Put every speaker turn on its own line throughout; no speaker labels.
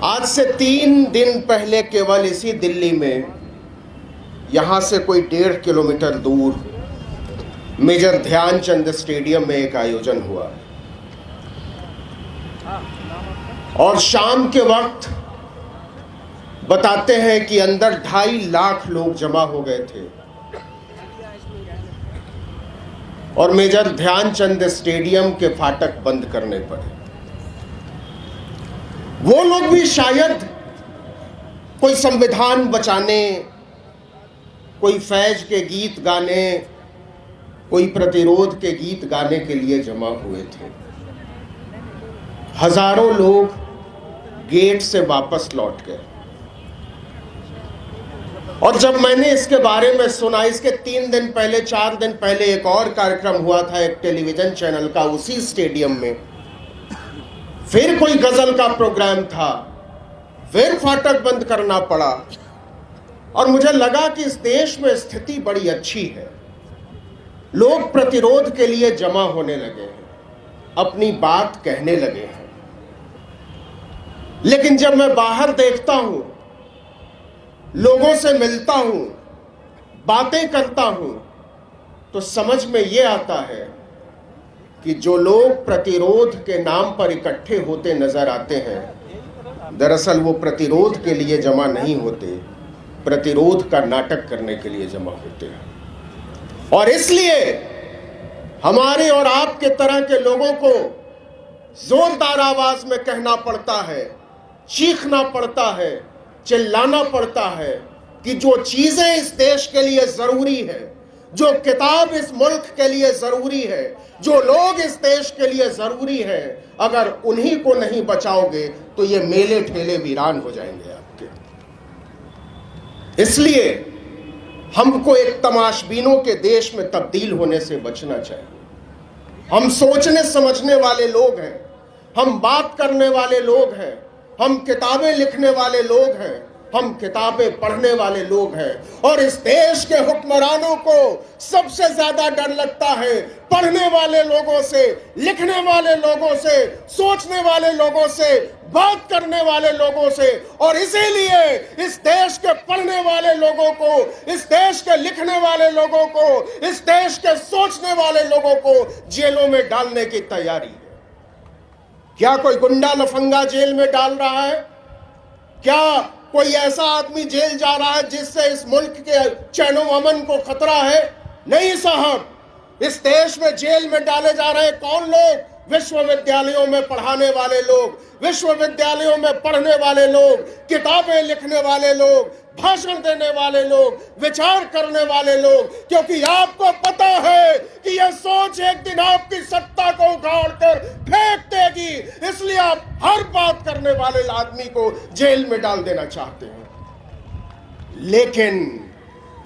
आज से 3 दिन पहले केवल इसी दिल्ली में, यहाँ से कोई 1.5 किलोमीटर दूर मेजर ध्यानचंद स्टेडियम में एक आयोजन हुआ और शाम के वक्त बताते हैं कि अंदर 2.5 लाख लोग जमा हो गए थे और मेजर ध्यानचंद स्टेडियम के फाटक बंद करने पड़े। वो लोग भी शायद कोई संविधान बचाने, कोई फैज के गीत गाने, कोई प्रतिरोध के गीत गाने के लिए जमा हुए थे। हजारों लोग गेट से वापस लौट गए और जब मैंने इसके बारे में सुना, इसके 3 दिन पहले 4 दिन पहले एक और कार्यक्रम हुआ था एक टेलीविजन चैनल का उसी स्टेडियम में, फिर कोई गजल का प्रोग्राम था, फिर फाटक बंद करना पड़ा और मुझे लगा कि इस देश में स्थिति बड़ी अच्छी है। लोग प्रतिरोध के लिए जमा होने लगे हैं, अपनी बात कहने लगे हैं। लेकिन जब मैं बाहर देखता हूं, लोगों से मिलता हूं, बातें करता हूं, तो समझ में यह आता है कि जो लोग प्रतिरोध के नाम पर इकट्ठे होते नजर आते हैं, दरअसल वो प्रतिरोध के लिए जमा नहीं होते, प्रतिरोध का नाटक करने के लिए जमा होते हैं। और इसलिए हमारे और आपके तरह के लोगों को जोरदार आवाज में कहना पड़ता है, चीखना पड़ता है, चिल्लाना पड़ता है कि जो चीजें इस देश के लिए जरूरी है, जो किताब इस मुल्क के लिए जरूरी है, जो लोग इस देश के लिए जरूरी है, अगर उन्हीं को नहीं बचाओगे तो ये मेले ठेले वीरान हो जाएंगे आपके। इसलिए हमको एक तमाशबीनों के देश में तब्दील होने से बचना चाहिए। हम सोचने समझने वाले लोग हैं, हम बात करने वाले लोग हैं, हम किताबें लिखने वाले लोग हैं, हम किताबें पढ़ने वाले लोग हैं और इस देश के हुक्मरानों को सबसे ज्यादा डर लगता है पढ़ने वाले लोगों से, लिखने वाले लोगों से, सोचने वाले लोगों से, बात करने वाले लोगों से। और इसीलिए इस देश के पढ़ने वाले लोगों को, इस देश के लिखने वाले लोगों को, इस देश के सोचने वाले लोगों को जेलों में डालने की तैयारी है। क्या कोई गुंडा लफंगा जेल में डाल रहा है? क्या कोई ऐसा आदमी जेल जा रहा है जिससे इस मुल्क के चैन व अमन को खतरा है? नहीं साहब, इस देश में जेल में डाले जा रहे कौन लोग? विश्वविद्यालयों में पढ़ाने वाले लोग, विश्वविद्यालयों में पढ़ने वाले लोग, किताबें लिखने वाले लोग, भाषण देने वाले लोग, विचार करने वाले लोग। क्योंकि आपको पता है कि यह सोच एक दिन आपकी सत्ता को उखाड़ कर फेंक देगी, इसलिए आप हर बात करने वाले आदमी को जेल में डाल देना चाहते हैं। लेकिन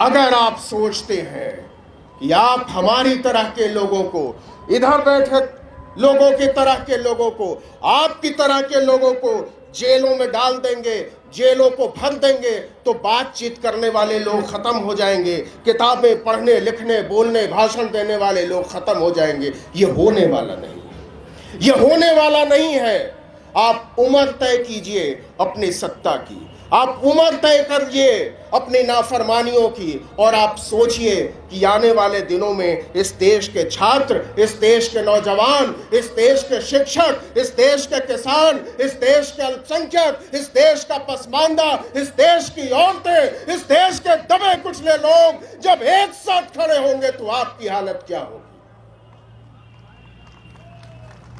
अगर आप सोचते हैं कि आप हमारी तरह के लोगों को, इधर बैठे लोगों की तरह के लोगों को, आपकी तरह के लोगों को जेलों में डाल देंगे, जेलों को भर देंगे, तो बातचीत करने वाले लोग खत्म हो जाएंगे, किताबें पढ़ने, लिखने, बोलने, भाषण देने वाले लोग खत्म हो जाएंगे। ये होने वाला नहीं है, ये होने वाला नहीं है। आप उम्र तय कीजिए अपनी सत्ता की, आप उम्र तय करिए अपनी नाफरमानियों की और आप सोचिए कि आने वाले दिनों में इस देश के छात्र, इस देश के नौजवान, इस देश के शिक्षक, इस देश के किसान, इस देश के अल्पसंख्यक, इस देश का पसमानदा, इस देश की औरतें, इस देश के दबे कुचले लोग जब एक साथ खड़े होंगे तो आपकी हालत क्या होगी?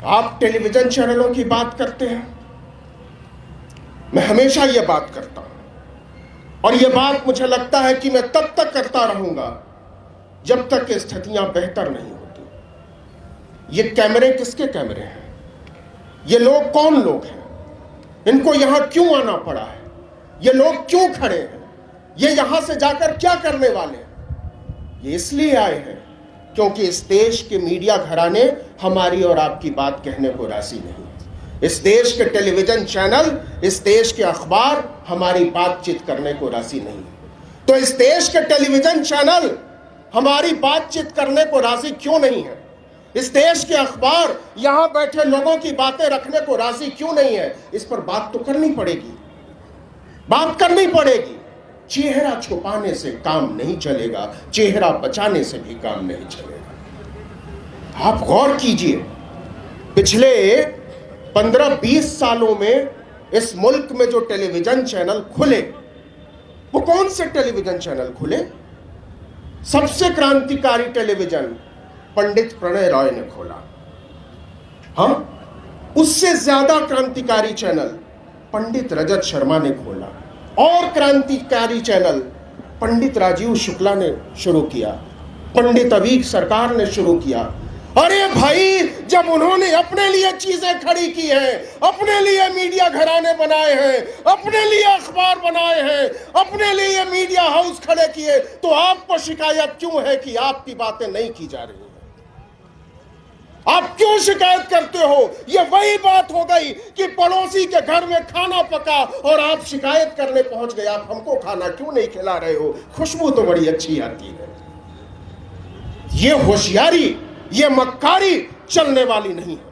आप टेलीविजन चैनलों की बात करते हैं, मैं हमेशा यह बात करता हूं और यह बात मुझे लगता है कि मैं तब तक करता रहूंगा जब तक कि स्थितियां बेहतर नहीं होती। ये कैमरे किसके कैमरे हैं? ये लोग कौन लोग हैं? इनको यहां क्यों आना पड़ा है? ये लोग क्यों खड़े हैं? ये यहां से जाकर क्या करने वाले हैं? ये इसलिए आए हैं क्योंकि इस देश के मीडिया घराने हमारी और आपकी बात कहने को राजी नहीं। इस देश के टेलीविजन चैनल, इस देश के अखबार हमारी बातचीत करने को राजी नहीं है। तो इस देश के टेलीविजन चैनल हमारी बातचीत करने को राजी क्यों नहीं है? इस देश के अखबार यहां बैठे लोगों की बातें रखने को राजी क्यों नहीं है? इस पर बात तो करनी पड़ेगी, बात करनी पड़ेगी। चेहरा छुपाने से काम नहीं चलेगा, चेहरा बचाने से भी काम नहीं चलेगा। आप गौर कीजिए, पिछले 15-20 सालों में इस मुल्क में जो टेलीविजन चैनल खुले, वो कौन से टेलीविजन चैनल खुले? सबसे क्रांतिकारी टेलीविजन पंडित प्रणय रॉय ने खोला। हाँ, उससे ज्यादा क्रांतिकारी चैनल पंडित रजत शर्मा ने खोला, और क्रांतिकारी चैनल पंडित राजीव शुक्ला ने शुरू किया, पंडित अवीक सरकार ने शुरू किया। अरे भाई, जब उन्होंने अपने लिए चीजें खड़ी की हैं, अपने लिए मीडिया घराने बनाए हैं, अपने लिए अखबार बनाए हैं, अपने लिए मीडिया हाउस खड़े किए, तो आपको शिकायत क्यों है कि आपकी बातें नहीं की जा रही हैं? आप क्यों शिकायत करते हो? ये वही बात हो गई कि पड़ोसी के घर में खाना पका और आप शिकायत करने पहुंच गए, आप हमको खाना क्यों नहीं खिला रहे हो? खुशबू तो बड़ी अच्छी आती है। ये होशियारी, ये मक्कारी चलने वाली नहीं है।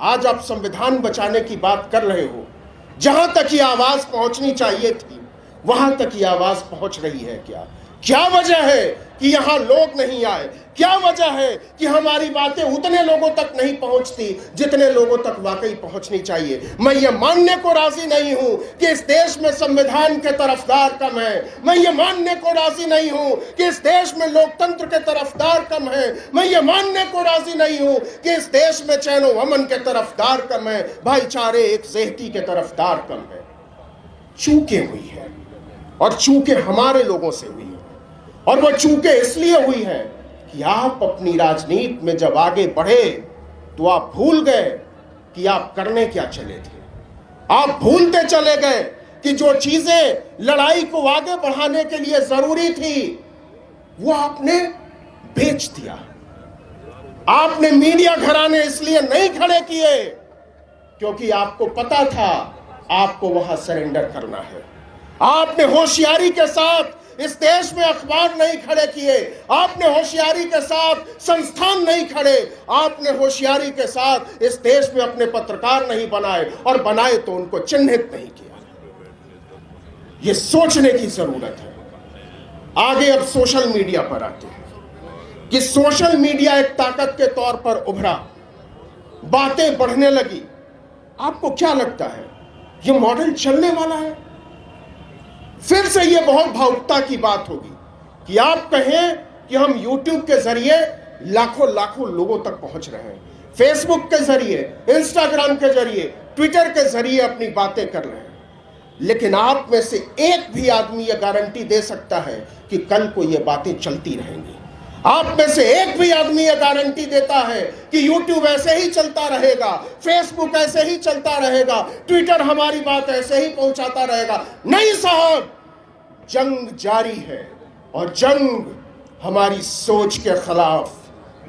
आज आप संविधान बचाने की बात कर रहे हो, जहां तक ये आवाज पहुंचनी चाहिए थी वहां तक ये आवाज पहुंच रही है क्या? क्या वजह है कि यहां लोग नहीं आए? क्या वजह है कि हमारी बातें उतने लोगों तक नहीं पहुंचती जितने लोगों तक वाकई पहुंचनी चाहिए? मैं ये मानने को राजी नहीं हूं कि इस देश में संविधान के तरफदार कम है। मैं ये मानने को राजी नहीं हूं कि इस देश में लोकतंत्र के तरफदार कम है। मैं ये मानने को राजी नहीं हूं कि इस देश में चैन व अमन के तरफदार कम है, भाईचारे एक ज़ेहती के तरफदार कम है। चूकें हुई है, और चूकें हमारे लोगों से हुई है, और वो चूकें इसलिए हुई है कि आप अपनी राजनीति में जब आगे बढ़े तो आप भूल गए कि आप करने क्या चले थे। आप भूलते चले गए कि जो चीजें लड़ाई को आगे बढ़ाने के लिए जरूरी थी वो आपने बेच दिया। आपने मीडिया घराने इसलिए नहीं खड़े किए क्योंकि आपको पता था आपको वहां सरेंडर करना है। आपने होशियारी के साथ इस देश में अखबार नहीं खड़े किए, आपने होशियारी के साथ संस्थान नहीं खड़े, आपने होशियारी के साथ इस देश में अपने पत्रकार नहीं बनाए, और बनाए तो उनको चिन्हित नहीं किया। यह सोचने की जरूरत है। आगे अब सोशल मीडिया पर आते हैं कि सोशल मीडिया एक ताकत के तौर पर उभरा, बातें बढ़ने लगी। आपको क्या लगता है यह मॉडल चलने वाला है? फिर से यह बहुत भावुकता की बात होगी कि आप कहें कि हम YouTube के जरिए लाखों लोगों तक पहुंच रहे हैं, फेसबुक के जरिए, इंस्टाग्राम के जरिए, ट्विटर के जरिए अपनी बातें कर रहे हैं, लेकिन आप में से एक भी आदमी यह गारंटी दे सकता है कि कल को यह बातें चलती रहेंगी? आप में से एक भी आदमी यह गारंटी देता है कि YouTube ऐसे ही चलता रहेगा, फेसबुक ऐसे ही चलता रहेगा, ट्विटर हमारी बात ऐसे ही पहुंचाता रहेगा? नहीं साहब, जंग जारी है, और जंग हमारी सोच के खिलाफ,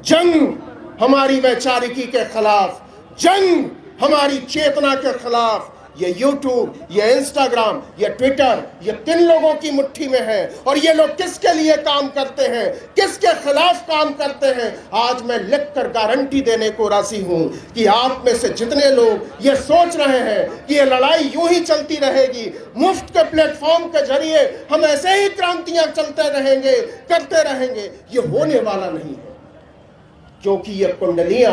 जंग हमारी वैचारिकी के खिलाफ, जंग हमारी चेतना के खिलाफ। ये YouTube, ये इंस्टाग्राम, ये ट्विटर, ये किन लोगों की मुट्ठी में है, और ये लोग किसके लिए काम करते हैं, किसके खिलाफ काम करते हैं? आज मैं लिखकर गारंटी देने को राजी हूं कि आप में से जितने लोग ये सोच रहे हैं कि ये लड़ाई यूं ही चलती रहेगी, मुफ्त के प्लेटफॉर्म के जरिए हम ऐसे ही क्रांतियां चलते रहेंगे, करते रहेंगे, ये होने वाला नहीं है। क्योंकि ये कुंडलियां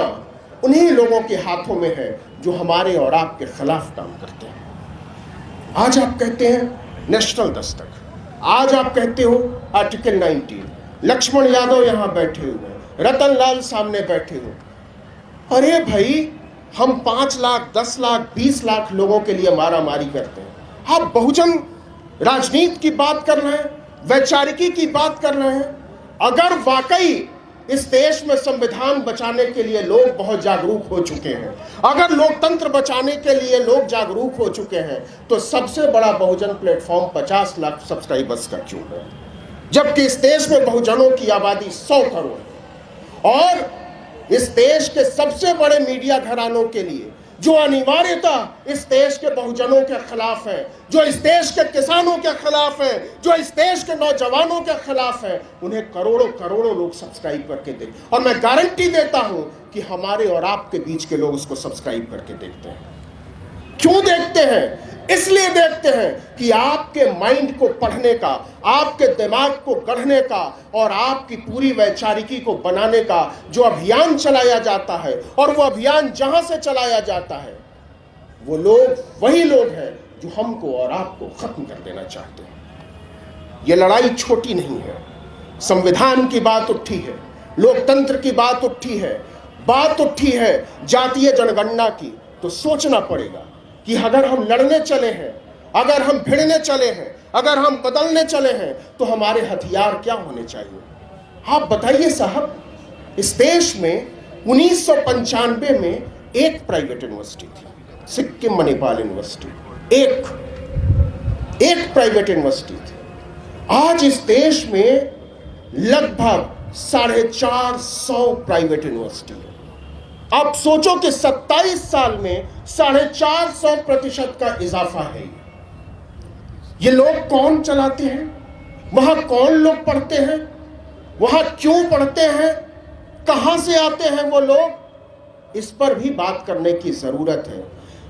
उन्हीं लोगों के हाथों में है जो हमारे और आपके खिलाफ काम करते हैं। आज आप कहते हैं नेशनल दस्तक, आज आप कहते हो आर्टिकल 19, लक्ष्मण यादव यहां बैठे हुए, रतन लाल सामने बैठे हो। अरे भाई, हम 5 लाख, 10 लाख, 20 लाख लोगों के लिए मारामारी करते हैं। आप बहुजन राजनीति की बात कर रहे हैं, वैचारिकी की बात कर रहे हैं। अगर वाकई इस देश में संविधान बचाने के लिए लोग बहुत जागरूक हो चुके हैं, अगर लोकतंत्र बचाने के लिए लोग जागरूक हो चुके हैं, तो सबसे बड़ा बहुजन प्लेटफॉर्म 50 लाख सब्सक्राइबर्स का क्यों है? जबकि इस देश में बहुजनों की आबादी 100 करोड़ है, और इस देश के सबसे बड़े मीडिया घरानों के लिए जो अनिवार्यतः इस देश के बहुजनों के खिलाफ है, जो इस देश के किसानों के खिलाफ है, जो इस देश के नौजवानों के खिलाफ है, उन्हें करोड़ों करोड़ों लोग सब्सक्राइब करके देख। और मैं गारंटी देता हूं कि हमारे और आपके बीच के लोग उसको सब्सक्राइब करके देखते हैं। क्यों देखते हैं? इसलिए देखते हैं कि आपके माइंड को पढ़ने का, आपके दिमाग को गढ़ने का और आपकी पूरी वैचारिकी को बनाने का जो अभियान चलाया जाता है, और वो अभियान जहां से चलाया जाता है, वो लोग वही लोग हैं जो हमको और आपको खत्म कर देना चाहते हैं। ये लड़ाई छोटी नहीं है। संविधान की बात उठी है, लोकतंत्र की बात उठी है, बात उठी है जातीय जनगणना की, तो सोचना पड़ेगा कि अगर हम लड़ने चले हैं, अगर हम भिड़ने चले हैं, अगर हम बदलने चले हैं, तो हमारे हथियार क्या होने चाहिए? आप बताइए साहब, इस देश में 1995 में एक प्राइवेट यूनिवर्सिटी थी, सिक्किम मणिपाल यूनिवर्सिटी, एक प्राइवेट यूनिवर्सिटी थी। आज इस देश में लगभग 450 प्राइवेट यूनिवर्सिटी है। आप सोचो कि 27 साल में 450% का इजाफा है। ये लोग कौन चलाते हैं? वहां कौन लोग पढ़ते हैं? वहां क्यों पढ़ते हैं? कहां से आते हैं वो लोग? इस पर भी बात करने की जरूरत है।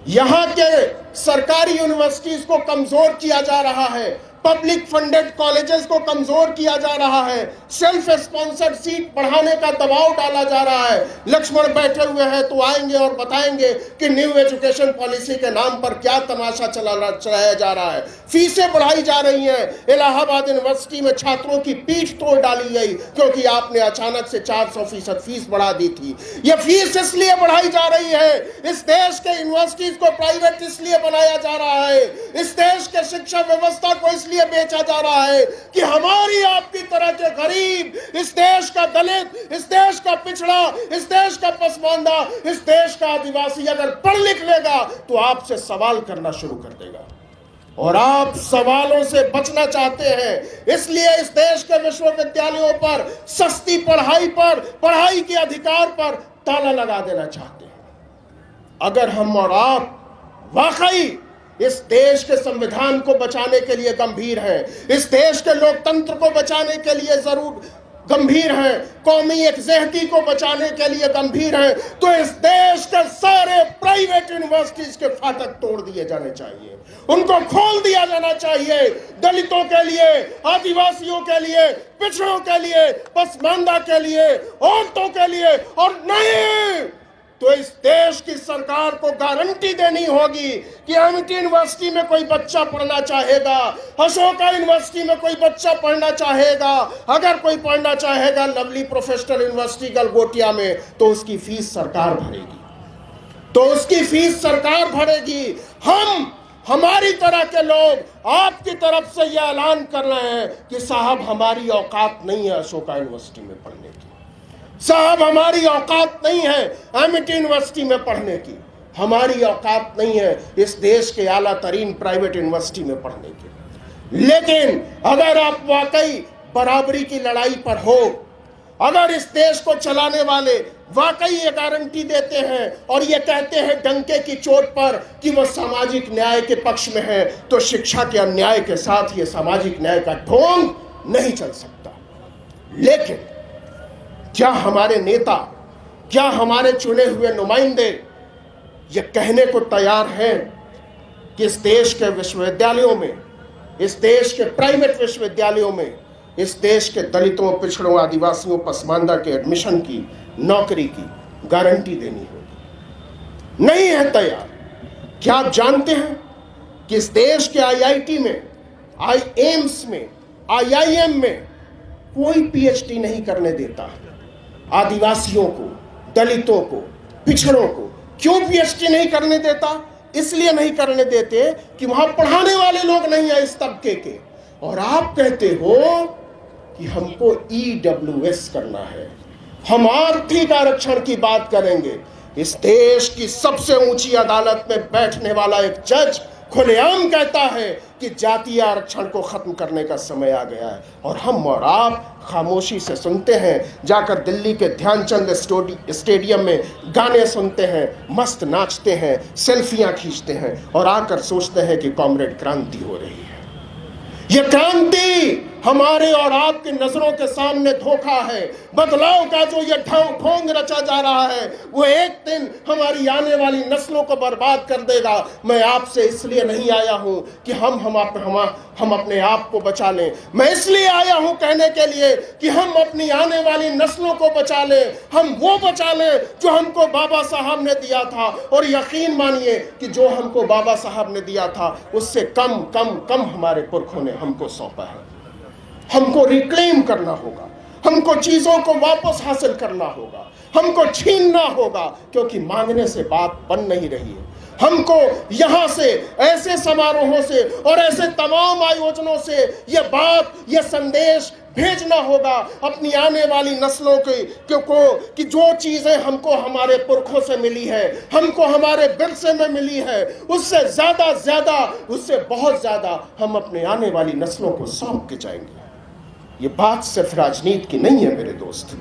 यहां के सरकारी यूनिवर्सिटीज को कमजोर किया जा रहा है, पब्लिक फंडेड कॉलेजेस को कमजोर किया जा रहा है, सेल्फ स्पॉन्सर्ड सीट बढ़ाने का दबाव डाला जा रहा है। लक्ष्मण बैठे हुए हैं तो आएंगे और बताएंगे कि न्यू एजुकेशन पॉलिसी के नाम पर क्या तमाशा चलाया जा रहा है। फीसें बढ़ाई जा रही हैं। इलाहाबाद यूनिवर्सिटी में छात्रों की पीठ तोड़ डाली गई क्योंकि आपने अचानक से 400% फीस बढ़ा दी थी। यह फीस इसलिए बढ़ाई जा रही है, इस देश के यूनिवर्सिटीज को प्राइवेट इसलिए बनाया जा रहा है, इस देश के शिक्षा व्यवस्था को इसलिए बेचा जा रहा है कि हमारी आपकी तरह के गरीब, इस देश का दलित, इस देश का पिछड़ा, इस देश का पसमानदा, इस देश का आदिवासी अगर पढ़ लिख लेगा तो आपसे सवाल करना शुरू कर देगा। और आप सवालों से बचना चाहते हैं, इसलिए इस देश के विश्वविद्यालयों पर सस्ती पढ़ाई पर, पढ़ाई के अधिकार पर ताला लगा देना चाहते हैं। अगर हम और आप वाकई इस देश के संविधान को बचाने के लिए गंभीर हैं, इस देश के लोकतंत्र को बचाने के लिए जरूर गंभीर हैं, कौमी एकजहती को बचाने के लिए गंभीर हैं, तो इस देश के सारे प्राइवेट यूनिवर्सिटीज के फाटक तोड़ दिए जाने चाहिए, उनको खोल दिया जाना चाहिए। दलितों के लिए, आदिवासियों के लिए, पिछड़ों के लिए, पसमानदा के लिए, औरतों के लिए, और नहीं तो इस देश की सरकार को गारंटी देनी होगी कि एमिटी यूनिवर्सिटी में कोई बच्चा पढ़ना चाहेगा, अशोका यूनिवर्सिटी में कोई बच्चा पढ़ना चाहेगा, अगर कोई पढ़ना चाहेगा लवली प्रोफेशनल यूनिवर्सिटी गलगोटिया में, तो उसकी फीस सरकार भरेगी, तो उसकी फीस सरकार भरेगी। हमारी तरह के लोग आपकी तरफ से यह ऐलान कर रहे हैं कि साहब हमारी औकात नहीं है अशोका यूनिवर्सिटी में पढ़ने की, साहब हमारी औकात नहीं है एमिटी यूनिवर्सिटी में पढ़ने की, हमारी औकात नहीं है इस देश के आला तरीन प्राइवेट यूनिवर्सिटी में पढ़ने की। लेकिन अगर आप वाकई बराबरी की लड़ाई पर हो, अगर इस देश को चलाने वाले वाकई ये गारंटी देते हैं और ये कहते हैं डंके की चोट पर कि वो सामाजिक न्याय के पक्ष में है, तो शिक्षा के अन्याय के साथ ये सामाजिक न्याय का ढोंग नहीं चल सकता। लेकिन क्या हमारे नेता, क्या हमारे चुने हुए नुमाइंदे ये कहने को तैयार हैं कि इस देश के विश्वविद्यालयों में, इस देश के प्राइवेट विश्वविद्यालयों में, इस देश के दलितों, पिछड़ों, आदिवासियों, पसमानदा के एडमिशन की, नौकरी की गारंटी देनी होगी? नहीं है तैयार। क्या आप जानते हैं कि इस देश के आईआईटी में, एम्स में, आईआईएम में कोई पीएचडी नहीं करने देता आदिवासियों को, दलितों को, पिछड़ों को। क्यों पीएचडी नहीं करने देता? इसलिए नहीं करने देते कि वहां पढ़ाने वाले लोग नहीं है इस तबके के। और आप कहते हो कि हमको ईडब्ल्यूएस करना है, हम आर्थिक आरक्षण की बात करेंगे। इस देश की सबसे ऊंची अदालत में बैठने वाला एक जज खुलेआम कहता है कि जातीय आरक्षण को खत्म करने का समय आ गया है। और हम और आप खामोशी से सुनते हैं, जाकर दिल्ली के ध्यानचंद स्टेडियम में गाने सुनते हैं, मस्त नाचते हैं, सेल्फियां खींचते हैं और आकर सोचते हैं कि कॉमरेड क्रांति हो रही है। ये क्रांति हमारे और आपकी नजरों के सामने धोखा है। बदलाव का जो ये ढोंग रचा जा रहा है वो एक दिन हमारी आने वाली नस्लों को बर्बाद कर देगा। मैं आपसे इसलिए नहीं आया हूं कि हम अपने आप को बचा लें। मैं इसलिए आया हूं कहने के लिए कि हम अपनी आने वाली नस्लों को बचा लें। हम वो बचा लें जो हमको बाबा साहब ने दिया था। और यकीन मानिए कि जो हमको बाबा साहब ने दिया था उससे कम कम कम हमारे पुरखों ने हमको सौंपा है। हमको रिक्लेम करना होगा, हमको चीजों को वापस हासिल करना होगा, हमको छीनना होगा, क्योंकि मांगने से बात बन नहीं रही है। हमको यहां से, ऐसे समारोहों से और ऐसे तमाम आयोजनों से ये संदेश भेजना होगा अपनी आने वाली नस्लों को कि जो चीजें हमको हमारे पुरखों से मिली है, हमको हमारे विरसे में मिली है, उससे उससे बहुत ज्यादा हम अपने आने वाली नस्लों को सौंप के जाएंगे। ये बात सिर्फ राजनीति की नहीं है मेरे दोस्त,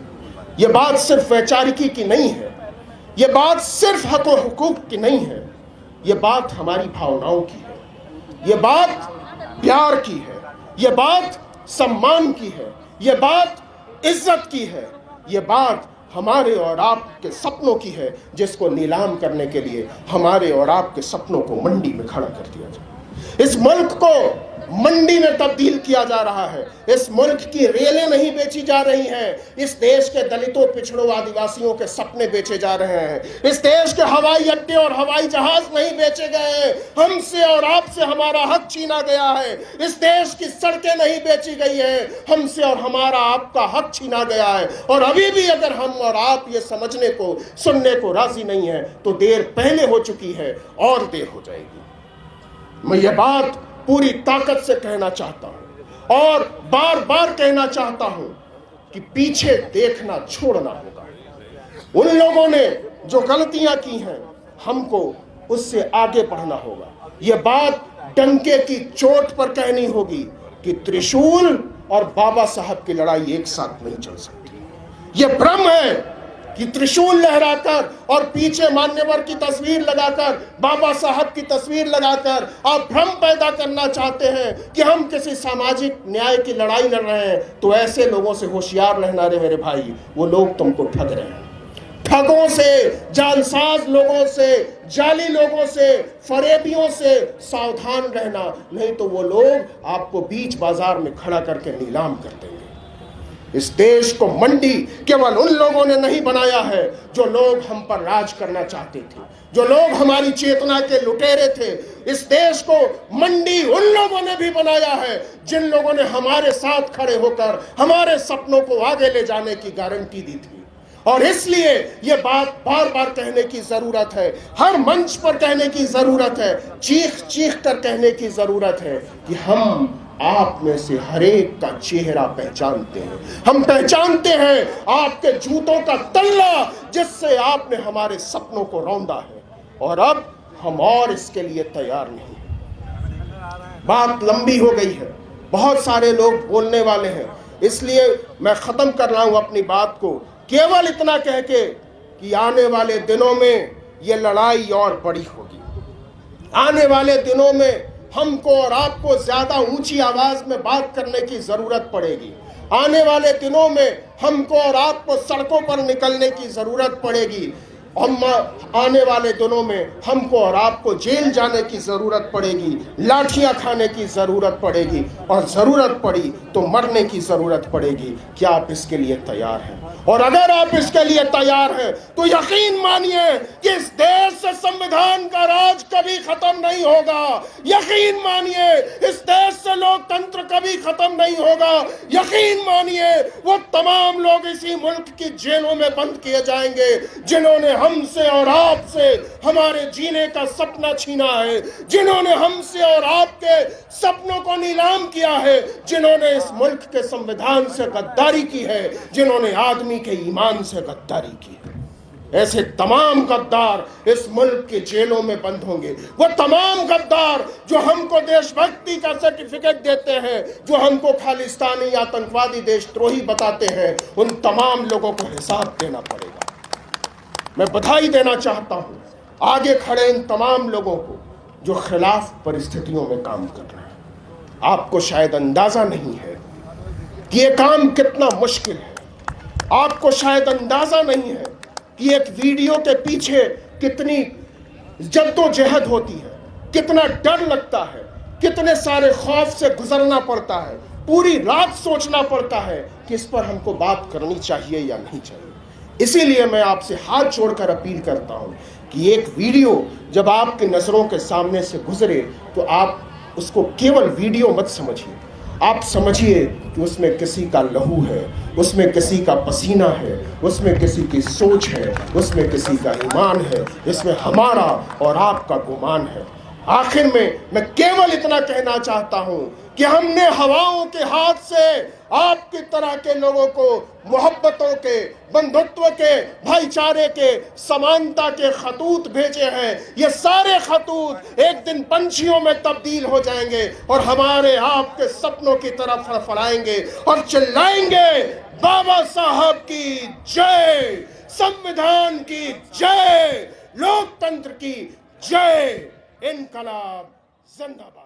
ये बात सिर्फ वैचारिकी की नहीं है, ये बात सिर्फ हक और हुकूक की नहीं है, ये बात हमारी भावनाओं की है, ये बात प्यार की है, ये बात सम्मान की है, ये बात इज्जत की है, ये बात हमारे और आपके सपनों की है, जिसको नीलाम करने के लिए हमारे और आपके सपनों को मंडी में खड़ा कर दिया जाए। इस मुल्क को मंडी में तब्दील किया जा रहा है। इस मुल्क की रेलें नहीं बेची जा रही हैं। इस देश के दलितों, पिछड़ों, आदिवासियों के सपने बेचे जा रहे हैं। इस देश के हवाई अड्डे और हवाई जहाज नहीं बेचे गए हैं। हमसे और आपसे हमारा हक छीना गया है। इस देश की सड़कें नहीं बेची गई हैं। हमसे और हमारा आपका हक छीना गया है। और अभी भी अगर हम और आप ये समझने को, सुनने को राजी नहीं है तो देर पहले हो चुकी है और देर हो जाएगी। मैं ये बात पूरी ताकत से कहना चाहता हूं और बार बार कहना चाहता हूं कि पीछे देखना छोड़ना होगा। उन लोगों ने जो गलतियां की हैं, हमको उससे आगे बढ़ना होगा। यह बात डंके की चोट पर कहनी होगी कि त्रिशूल और बाबा साहब की लड़ाई एक साथ नहीं चल सकती। यह भ्रम है कि त्रिशूल लहराकर और पीछे मान्यवर की तस्वीर लगाकर, बाबा साहब की तस्वीर लगाकर आप भ्रम पैदा करना चाहते हैं कि हम किसी सामाजिक न्याय की लड़ाई लड़ रहे हैं। तो ऐसे लोगों से होशियार रहना रे मेरे भाई, वो लोग तुमको ठग रहे हैं। ठगों से, जालसाज लोगों से, जाली लोगों से, फरेबियों से सावधान रहना, नहीं तो वो लोग आपको बीच बाजार में खड़ा करके नीलाम कर देंगे। इस देश को मंडी केवल उन लोगों ने नहीं बनाया है जो लोग हम पर राज करना चाहते थे, जो लोग हमारी चेतना के लुटेरे थे। इस देश को मंडी उन लोगों ने भी बनाया है जिन लोगों ने हमारे साथ खड़े होकर हमारे सपनों को आगे ले जाने की गारंटी दी थी। और इसलिए ये बात बार बार कहने की जरूरत है, हर मंच पर कहने की जरूरत है, चीख चीख कर कहने की जरूरत है कि हम आप में से हर एक का चेहरा पहचानते हैं। हम पहचानते हैं आपके जूतों का तल्ला जिससे आपने हमारे सपनों को रौंदा है, और अब हम और इसके लिए तैयार नहीं। बात लंबी हो गई है, बहुत सारे लोग बोलने वाले हैं, इसलिए मैं खत्म कर रहा हूं अपनी बात को केवल इतना कह के कि आने वाले दिनों में ये लड़ाई और बड़ी होगी। आने वाले दिनों में हमको और आपको ज्यादा ऊंची आवाज में बात करने की जरूरत पड़ेगी। आने वाले दिनों में हमको और आपको सड़कों पर निकलने की जरूरत पड़ेगी। आने वाले दिनों में हमको और आपको जेल जाने की जरूरत पड़ेगी, लाठियां खाने की जरूरत पड़ेगी, और जरूरत पड़ी तो मरने की जरूरत पड़ेगी। क्या आप इसके लिए तैयार हैं? और अगर आप इसके लिए तैयार हैं तो यकीन मानिए कि इस देश से संविधान का राज कभी खत्म नहीं होगा। यकीन मानिए इस देश से लोकतंत्र कभी खत्म नहीं होगा। यकीन मानिए वो तमाम लोग इसी मुल्क की जेलों में बंद किए जाएंगे जिन्होंने हमसे और आपसे हमारे जीने का सपना छीना है, जिन्होंने हमसे और आपके सपनों को नीलाम किया है, जिन्होंने इस मुल्क के संविधान से गद्दारी की है, जिन्होंने आदमी के ईमान से गद्दारी की है। ऐसे तमाम गद्दार इस मुल्क की जेलों में बंद होंगे। वो तमाम गद्दार जो हमको देशभक्ति का सर्टिफिकेट देते हैं, जो हमको खालिस्तानी आतंकवादी देशद्रोही बताते हैं, उन तमाम लोगों को हिसाब देना पड़ेगा। मैं बधाई देना चाहता हूं आगे खड़े इन तमाम लोगों को जो खिलाफ परिस्थितियों में काम कर रहे हैं। आपको शायद अंदाजा नहीं है कि ये काम कितना मुश्किल है। आपको शायद अंदाजा नहीं है कि एक वीडियो के पीछे कितनी जद्दोजहद होती है, कितना डर लगता है, कितने सारे खौफ से गुजरना पड़ता है, पूरी रात सोचना पड़ता है कि इस पर हमको बात करनी चाहिए या नहीं चाहिए। इसीलिए मैं आपसे हाथ जोड़कर अपील करता हूं कि एक वीडियो जब आपकी नजरों के सामने से गुजरे तो आप उसको केवल वीडियो मत समझिए। आप समझिए कि उसमें किसी का लहू है, उसमें किसी का पसीना है, उसमें किसी की सोच है, उसमें किसी का ईमान है, इसमें हमारा और आपका गुमान है। आखिर में मैं केवल इतना कहना चाहता हूं कि हमने हवाओं के हाथ से आपकी तरह के लोगों को मोहब्बतों के, बंधुत्व के, भाईचारे के, समानता के खतूत भेजे हैं। ये सारे खतूत एक दिन पंछियों में तब्दील हो जाएंगे और हमारे आपके सपनों की तरफ फड़फड़ाएंगे और चिल्लाएंगे, बाबा साहब की जय, संविधान की जय, लोकतंत्र की जय, इनकलाब जिंदाबाद।